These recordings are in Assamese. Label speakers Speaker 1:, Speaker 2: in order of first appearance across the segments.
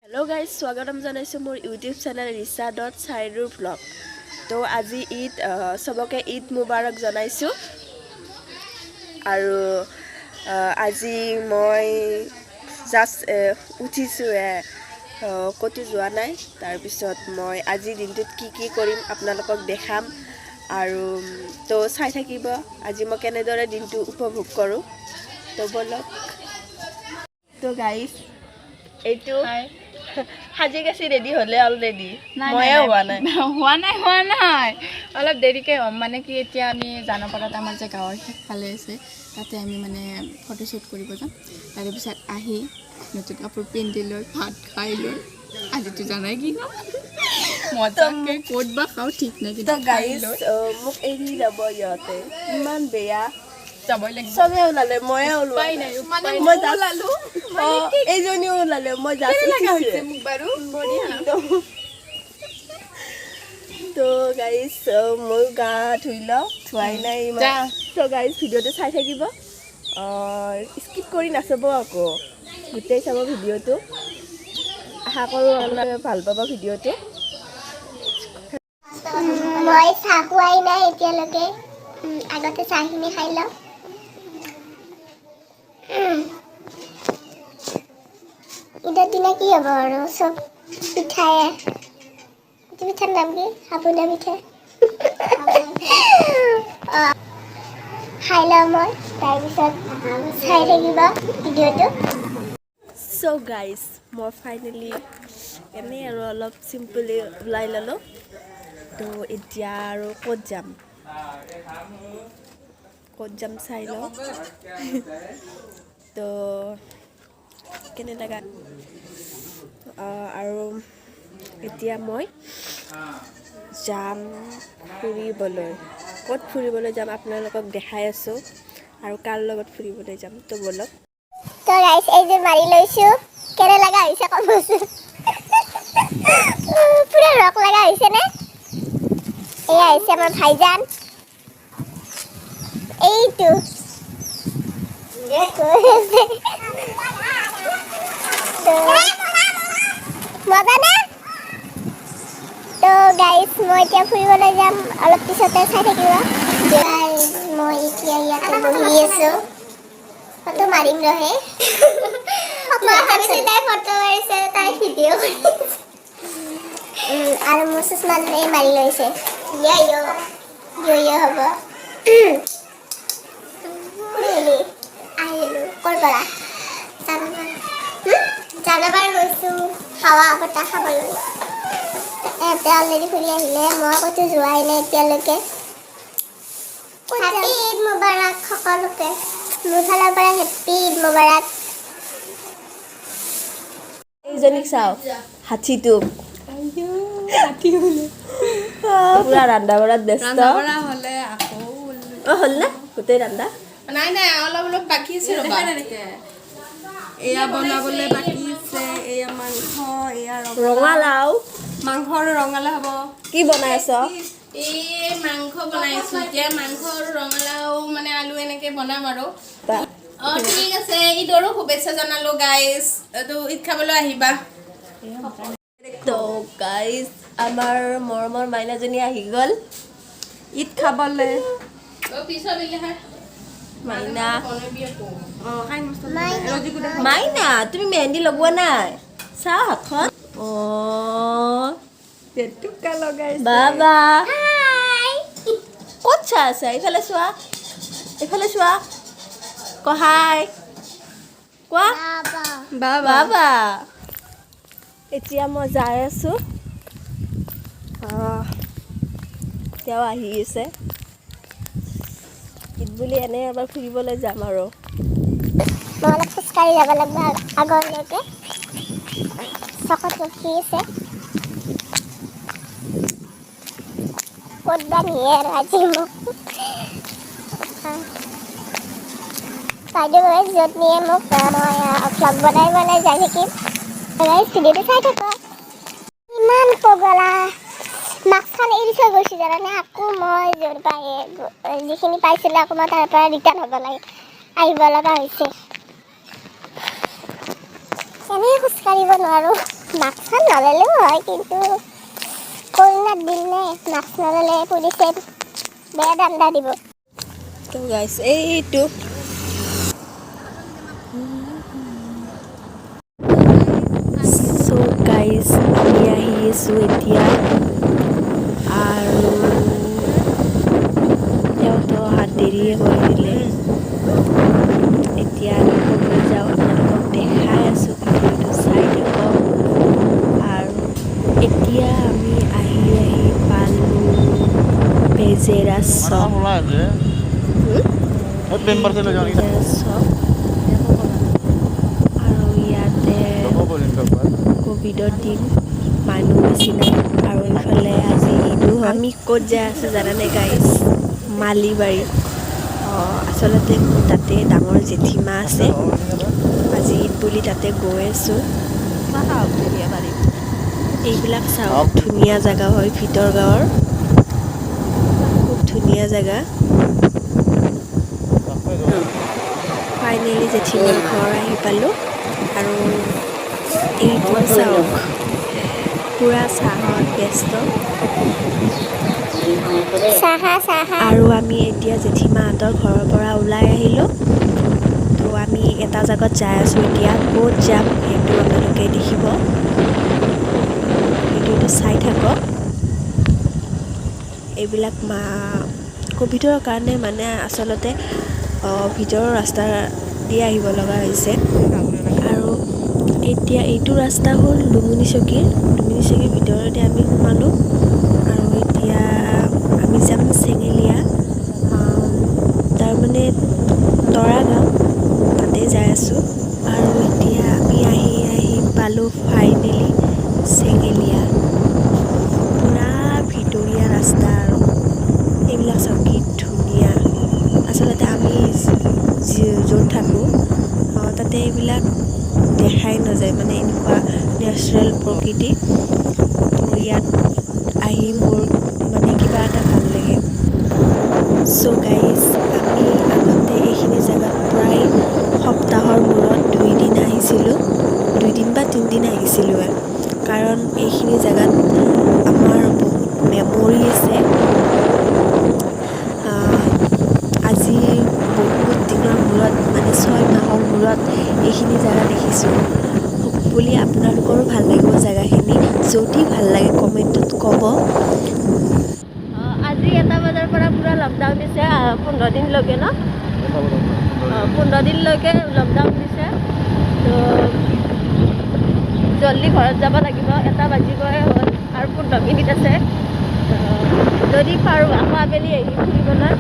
Speaker 1: हेलो गाइज स्वागतम जानाइছো मोर यूट्यूब चैनल ৰিচা.চাইৰুৰ ব্লগ। তো আজি ঈদ সবকে ঈদ মুবাৰক জনাইছো। আৰু আজি মই জাষ্ট উঠিছো কতো যোৱা নাই। তাৰ পিছত মই আজি দিনটোত কি কৰিম আপোনালোকক দেখাম আৰু তো চাই থাকিব আজি মই কেনেদৰে দিনটো উপভোগ কৰো। তো বলক। তো গাইজ এইটো হাজি গেছি ৰেডি হলে অলৰেডি ময়ে হোৱা নাই
Speaker 2: অলপ দেৰিকে হ'ম মানে কি এতিয়া আমি জানপাৰাত আমাৰ যে গাঁৱৰ শেষফালে আছে তাতে আমি মানে ফটোশ্বুট কৰিব যাম। তাৰ পিছত আহি নতুন কাপোৰ পিন্ধি লৈ ভাত খাই লৈ আজিতো জানাই কি মজাকে ক'ত বা খাওঁ ঠিক নাই কিন্তু
Speaker 1: গাইজ মোক এৰি যাব ইহঁতে ইমান বেয়া
Speaker 2: যাবই লাগিব
Speaker 1: চবে ওলালে ময়ে ওলোৱা নাই মই ওলালো এইজনীও ওলালে মই যাইছো
Speaker 2: মোক বাৰু
Speaker 1: তো গাইজ মই গা ধুই লওঁ ধুৱাই নাই তো গাইজ ভিডিঅ'টো চাই থাকিব স্কিপ কৰি নাচাব আকৌ গোটেই চাব ভিডিঅ'টো আশা কৰোঁ আপোনালোকে ভাল পাব ভিডিঅ'টো।
Speaker 3: মই চাহ খোৱাই নাই এতিয়ালৈকে আগতে চাহখিনি খাই লওঁ। ঈদৰ দিনা কি হ'ব আৰু চব পিঠাই পিঠাৰ নাম কি সাবুনা পিঠা খাই লওঁ মই তাৰপিছত চাই থাকিব ভিডিঅ'টো।
Speaker 1: চ' গাইজ মই ফাইনেলি এনেই আৰু অলপ চিম্পলি ওলাই ল'লোঁ। তো এতিয়া আৰু ক'ত যাম চাই লওঁ। তো কেনে লগা আৰু এতিয়া মই যাম ফুৰিবলৈ। ক'ত ফুৰিবলৈ যাম আপোনালোকক দেখাই আছোঁ আৰু কাৰ লগত ফুৰিবলৈ যাম তো বলক।
Speaker 3: তো গাইছ এই যে মাৰি লৈছোঁ কেনে লগা হৈছে কমচোন পুৰা ৰস লগা হৈছে নে? এয়া হৈছে আমাৰ ভাইজান এইটো মজা না? তো গাইছ মই এতিয়া ফুৰিবলৈ যাম অলপ পিছতে চাই থাকিব। মই এতিয়া ইয়াতে বহি আছোঁ ফটো মাৰিম ৰহে মই ভাবিছোঁ তাই ফটো মাৰিছে তাই ভিডিঅ' কৰিছে আৰু মোৰ চুচমানটোৱে মাৰি লৈছে ইয় হ'ব আহিলোঁ ক'ৰ পৰা জানাবাৰ গৈছোঁ হাৱা বতাহ খাবলৈ। এহঁতে অলৰেডি ফুৰি আহিলে মই ক'তো যোৱাই নাই এতিয়ালৈকে। হেপী ঈদ মুবাৰক সকলোকে মোৰ ফালৰ পৰা হেপী ঈদ মুবাৰক।
Speaker 1: এইজনীক চাওঁ হাতীটোক পুৰা ৰন্ধা বঢ়াত ব্যস্ত
Speaker 2: হ'লে আকৌ
Speaker 1: হ'ল নে গোটেই ৰন্ধা?
Speaker 2: নাই অলপ বাকী আছে ৰ'বা। এয়া বনাবলৈ বাকী আছে এয়া মাংস এয়া
Speaker 1: ৰঙালাও
Speaker 2: মাংস আৰু ৰঙালাও হ'ব।
Speaker 1: কি বনাই আছ?
Speaker 2: এই মাংস বনাইছোঁ এতিয়া মাংস আৰু ৰঙালাও মানে আলু এনেকৈ বনাম আৰু ঠিক আছে। ঈদৰো শুভেচ্ছা জনালোঁ গাইজ তো ঈদ খাবলৈ আহিবা।
Speaker 1: তো গাইজ আমাৰ মৰমৰ মাইনাজনী আহি গ'ল ঈদ খাবলৈ। মাইনা তুমি মেহেন্দি লগোৱা নাই চাওঁ হাতখন পেটুকা লগাইছে বাবা ক'ত চাই আছে? এইফালে চোৱা কহাই কোৱা বাবা। এতিয়া মই যাই আছোঁ তেওঁ আহি আছে ঈদ বুলি এনেই এবাৰ ফুৰিবলৈ যাম আৰু
Speaker 3: মই অলপ খোজকাঢ়ি যাব লাগিব আগলৈকে চকত ৰখি আছে ক'ত বা নিয়ে আৰু আজি মোক বাইদেউ য'ত নিয়ে মোক ভ্লগ বনাই যাই থাকিম। ভিডিঅ'টো চাই থাকক। ইমান পগলা মাস্কখন এৰি থৈ গৈছোঁ জানানে? আকৌ মই য'ৰ পৰা যিখিনি পাইছিলোঁ আকৌ মই তাৰ পৰা ৰিটাৰ্ণ আহিব লগা হৈছে। এনেই খোজকাঢ়িব নোৱাৰোঁ মাস্কখন নল'লেও হয় কিন্তু কৰোণাৰ দিন নে মাস্ক নল'লে পুলিচে বেয়া দাণ্ডা দিব।
Speaker 1: তো গাইছ এইটো চ' গাইজ আমি আহি আছোঁ এতিয়া আৰু তেওঁতো অহাত দেৰিয়ে কৰি দিলে। এতিয়া আমি ক'বলৈ যাওঁ, আপোনালোকক দেখাই আছোঁ, ভিডিঅ'টো চাই থাকক। আৰু এতিয়া আমি আহি পালোঁ বেজেৰা চক। বেজেৰা চক আৰু ইয়াতে ক'ভিডৰ দিন মানুহ বেছি নাই আৰু ইফালে আজি ঈদো হয়। আমি ক'ত যাই আছোঁ জানানে গাইজ? মালিবাৰী। আচলতে মোৰ তাতে ডাঙৰ জেঠীমা আছে। আজি ঈদ বুলি তাতে গৈ আছোঁ। এইবিলাক চাওক, ধুনীয়া জেগা হয়, ভিতৰ গাঁৱৰ খুব ধুনীয়া জেগা। ফাইনেলি জেঠীমাৰ ঘৰ আহি পালোঁ আৰু এইটো চাওক পূৰা চাহত ব্যস্ত। আৰু আমি এতিয়া জেঠীমাহঁতৰ ঘৰৰ পৰা ওলাই আহিলোঁ। তো আমি এটা জেগাত যাই আছোঁ এতিয়া। ক'ত যাম সেইটো আপোনালোকে দেখিব, ভিডিঅ'টো চাই থাকক। এইবিলাক ক'ভিডৰ কাৰণে মানে আচলতে ভিতৰৰ ৰাস্তা দি আহিব লগা হৈছে। আৰু এতিয়া এইটো ৰাস্তা হ'ল ডুমুনী চকীৰ ভিতৰতে আমি সোমালোঁ আৰু এতিয়া আমি যাম চেঙেলীয়া, তাৰমানে তৰা গাঁও, তাতে যাই আছোঁ। আৰু এতিয়া আমি আহি পালোঁ ফাইনেলি চেঙেলীয়া। পূৰা ভিতৰীয়া ৰাস্তা আৰু এইবিলাক চাওক কি ধুনীয়া। আচলতে আমি য'ত থাকোঁ তাতে এইবিলাক দেখাই নাযায়, মানে এনেকুৱা নেচাৰেল প্ৰকৃতি। তো ইয়াত আহি মোৰ মানে কিবা এটা ভাল লাগে। চ' গাইজ আমি আগতে এইখিনি জেগাত প্ৰায় সপ্তাহৰ মূৰত 2 দিন আহিছিলোঁ, 2 দিন বা 3 দিন আহিছিলোঁ। কাৰণ এইখিনি জেগাত আমাৰ বহুত মেমৰি আছে। আজি বহুত দিনৰ মূৰত মানে 6 মাহৰ মূৰত এইখিনি জেগা দেখিছোঁ। বুলি আপোনালোকৰো ভাল লাগিব জেগাখিনি। যদি ভাল লাগে কমেণ্টত ক'ব। আজি 1 বজাৰ পৰা পূৰা লকডাউন দিছে, 15 দিনলৈকে ন? 15 দিনলৈকে লকডাউন দিছে। তো জল্দি ঘৰত যাব লাগিব, 1 বাজিবই হ'ল আৰু 15 মিনিট আছে। যদি পাৰোঁ আকৌ আবেলি আহি ফুৰিবলৈ,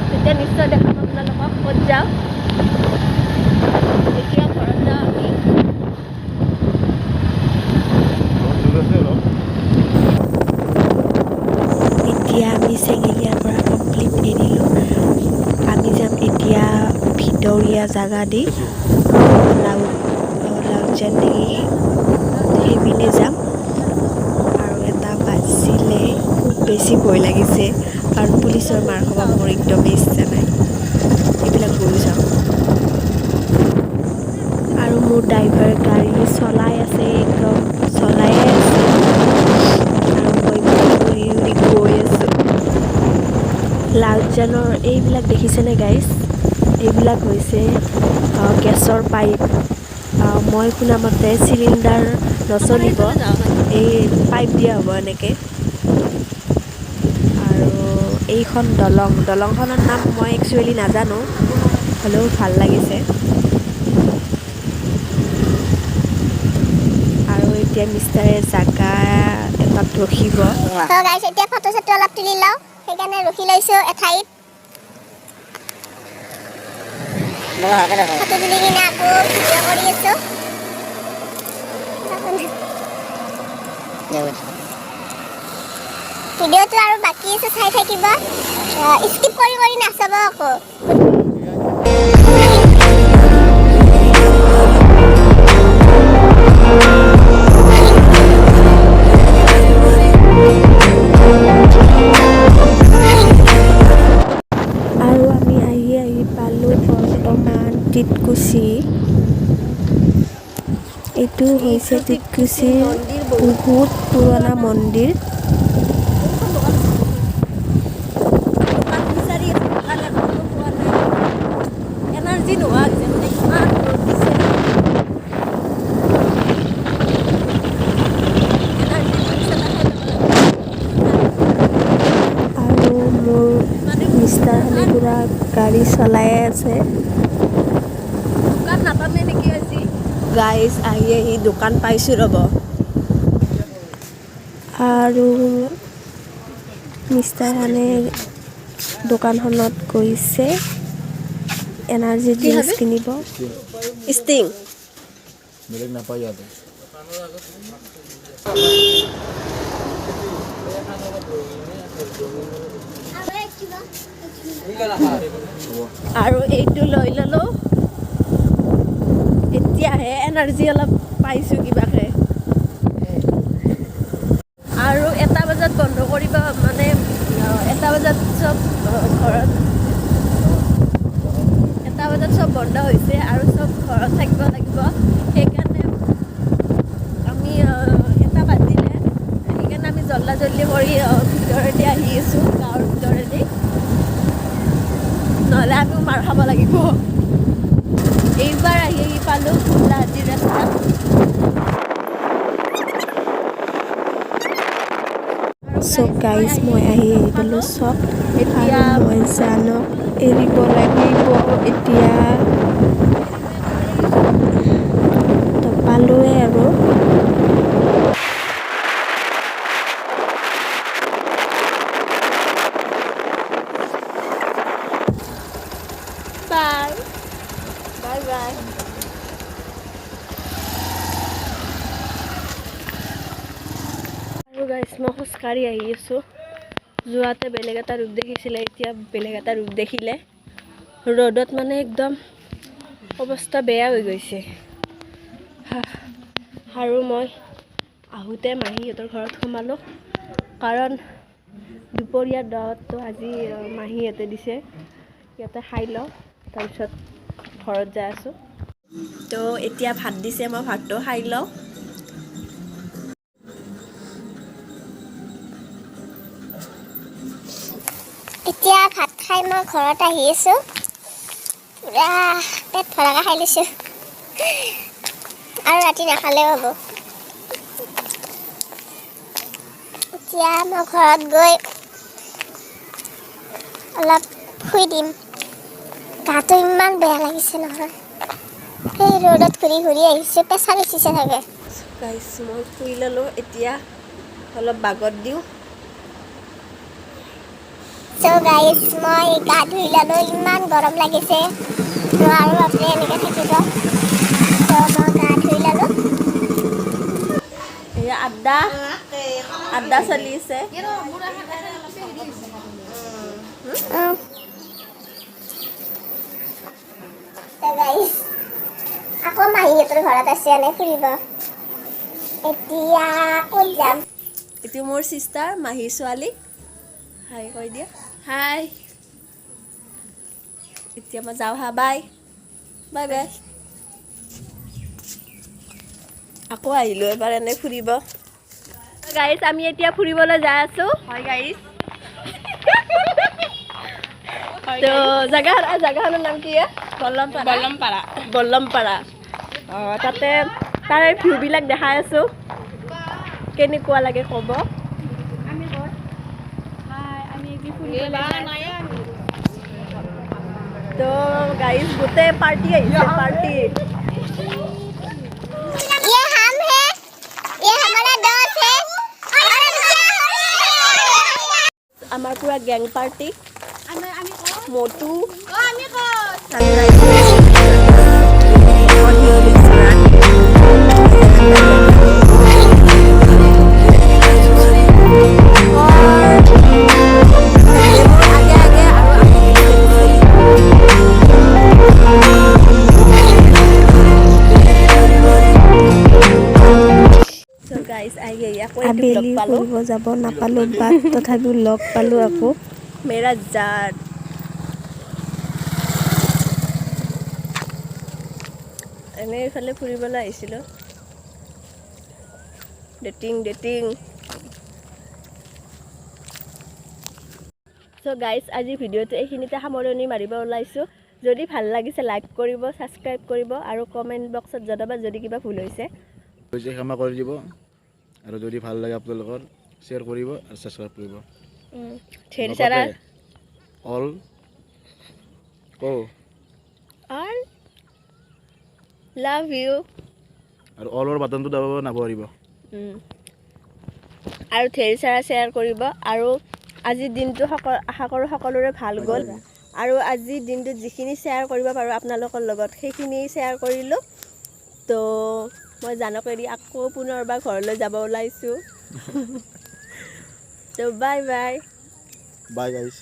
Speaker 1: তেতিয়া নিশ্চয় দেখাম আপোনালোকক ক'ত যাওঁ। এতিয়া ঘৰত যাওঁ আমি। এতিয়া আমি চেঙেলীয়াৰ পৰা কমপ্লিট এৰিলোঁ। আমি যাম এতিয়া ভিতৰীয়া জেগা দি লাউজান নেকি, সেইপিনে যাম। আৰু 1 বাজিলে খুব বেছি ভয় লাগিছে, কাৰণ পুলিচৰ মাৰ খাব মোৰ একদমেই ইচ্ছা নাই। এইবিলাক গৰু চাওঁ আৰু মোৰ ড্ৰাইভাৰ গাড়ী চলাই আছে, একদম চলায়ে আছে আৰু মই উৰি গৈ আছোঁ। লাউজানৰ এইবিলাক দেখিছেনে গাইজ? এইবিলাক হৈছে গেছৰ পাইপ। মই শুনামতে চিলিণ্ডাৰ নচলিব, এই পাইপ দিয়া হ'ব এনেকৈ। আৰু এইখন দলংখনৰ নাম মই একচুৱেলি নাজানো, হ'লেও ভাল লাগিছে। আৰু এতিয়া মিষ্টাৰে জাগা এটাত ৰখিব।
Speaker 3: এতিয়া ফটো চটো অলপ তুলি লওঁ, সেইকাৰণে ৰখি লৈছোঁ এঠাইত। ফটো তুলি কিনে আকৌ ভিডিঅ' কৰি আছোঁ। ভিডিঅ'টো আৰু বাকী আছে, চাই থাকিব, স্কিপ কৰি নাচাব আকৌ।
Speaker 1: আৰু আমি আহি পালোঁ বৰ্তমান টিটকুচি। এইটো হৈছে টিকুছিৰ বহুত পুৰণা মন্দিৰ। এনাৰ্জি নোহোৱা হৈছে মানে ইমান ৰ'দ দিছে। আৰু মোৰ মিষ্টাৰহঁতে পুৰা গাড়ী চলাই আছে। দোকান নাপামে নেকি আজি? গাইজ আহি দোকান পাইছোঁ ৰ'ব। আৰু মিষ্টাৰহঁতে দোকানখনত গৈছে এনাৰ্জি ড্ৰিংকছ কিনিব। ষ্টিং
Speaker 4: বেলেগ নাপায় ইয়াতে।
Speaker 1: আৰু এইটো লৈ ল'লো। এতিয়াহে এনাৰ্জি অলপ পাইছোঁ কিবাকে। আৰু 1টা বজাত বন্ধ কৰিব মানে 1টা বজাত চব ঘৰত 1টা বজাত চব বন্ধ হৈছে আৰু চব ঘৰত থাকিব লাগিব। সেইকাৰণে আমি 1টা বাজিলে সেইকাৰণে আমি জল্দা জল্দি কৰি ভিতৰেদি আহি আছোঁ গাঁৱৰ ভিতৰেদি। নহ'লে আমিও মাৰ খাব লাগিব। এইবাৰ আহি পালোঁ গুৱাহাটীৰ ৰাস্তা। চব গাইজ মই আহি পালোঁ চব। আৰু মই জানক এৰিব লাগিব এতিয়া। তো পালোৱে আৰু। Bye bye bye. আৰু গাইজ মই খোজকাঢ়ি আহি আছোঁ। যোৱাতে বেলেগ এটা ৰূপ দেখিছিলে, এতিয়া বেলেগ এটা ৰূপ দেখিলে। ৰ'দত মানে একদম অৱস্থা বেয়া হৈ গৈছে। আৰু মই আহোঁতে মাহীহঁতৰ ঘৰত সোমালোঁ, কাৰণ দুপৰীয়াৰ দৱাতটো আজি মাহীহঁতে দিছে। ইয়াতে খাই লওঁ, তাৰপিছত ঘৰত যাই আছোঁ। তো এতিয়া ভাত দিছে, মই ভাতটো খাই লওঁ।
Speaker 3: এতিয়া ভাত খাই মই ঘৰত আহি আছোঁ। পুৰা পেট ভৰাকৈ খাই লৈছোঁ আৰু ৰাতি নাখালেও হ'ব। এতিয়া মই ঘৰত গৈ অলপ শুই দিম। গাটো ইমান বেয়া লাগিছে নহয়, সেই ৰ'দত ঘূৰি ঘূৰি আহিছোঁ, প্ৰেছাৰ উঠিছে চাগে।
Speaker 1: গাইজ মই শুই ল'লোঁ, এতিয়া অলপ বাগত দিওঁ।
Speaker 3: চ' গাইজ মই গা ধুই ল'লোঁ, ইমান গৰম লাগিছে নোৱাৰোঁ বাপৰে এনেকৈ থাকিব। চ' মই গা ধুই ল'লোঁ।
Speaker 1: এয়া আড্ডা চলি আছে।
Speaker 3: গাইজ আকৌ মাহীহঁতৰ ঘৰত আছে এনে ফুৰিব। এতিয়া ক'ত যাম?
Speaker 1: এইটো মোৰ চিষ্টাৰ, মাহীৰ ছোৱালী। হাই কৈ দিয়া, হাই। এতিয়া মই যাওঁ হা, বাই বাই বাই। আকৌ আহিলোঁ এবাৰ এনে ফুৰিব। গাইজ আমি এতিয়া ফুৰিবলৈ যাই আছোঁ। হয় গাইজ। তো জাগাখনৰ নাম কি? বল্লমপাৰা। তাতে তাৰে ভিউবিলাক দেখাই আছোঁ, কেনেকুৱা লাগে ক'ব। তো গাইজ গোটেই পাৰ্টি আহিছে, পাৰ্টি।
Speaker 3: ये हम हैं, ये हमारा दोस्त है।
Speaker 1: আমাৰ পুৰা গেং পাৰ্টি। মটু আবেলি ফুৰিব যাব নাপালোঁ, বাট তথাপিও লগ পালোঁ আকৌ। মেৰা জান এনেই এইফালে ফুৰিবলৈ আহিছিলোঁ, ডেটিং চ' গাইজ আজি ভিডিঅ'টো এইখিনিতে সামৰণি মাৰিব ওলাইছোঁ যদি ভাল লাগিছে লাইক কৰিব ছাবস্ক্ৰাইব কৰিব আৰু কমেণ্ট বক্সত জনাব যদি কিবা ভুল হৈছে
Speaker 4: ক্ষমা কৰি দিব আৰু যদি ভাল লাগে আপোনালোকৰ শ্বেয়াৰ কৰিব আৰু ছাবস্ক্ৰাইব কৰিব
Speaker 1: ঢেৰ সাৰা
Speaker 4: অল
Speaker 1: আৰু লাভ ইউ
Speaker 4: আৰু অলৰ বাটনটো দাবাব নাপাহৰিব
Speaker 1: আৰু ঢেৰ সাৰা শ্বেয়াৰ কৰিব আৰু আজিৰ দিনটো আশা কৰোঁ সকলোৰে ভাল গ'ল আৰু আজিৰ দিনটোত যিখিনি শ্বেয়াৰ কৰিব পাৰোঁ আপোনালোকৰ লগত সেইখিনি শ্বেয়াৰ কৰিলোঁ তো মই জানক এৰি আকৌ পুনৰবাৰ ঘৰলৈ যাব ওলাইছোঁ তো বাই
Speaker 4: বাই গাইছ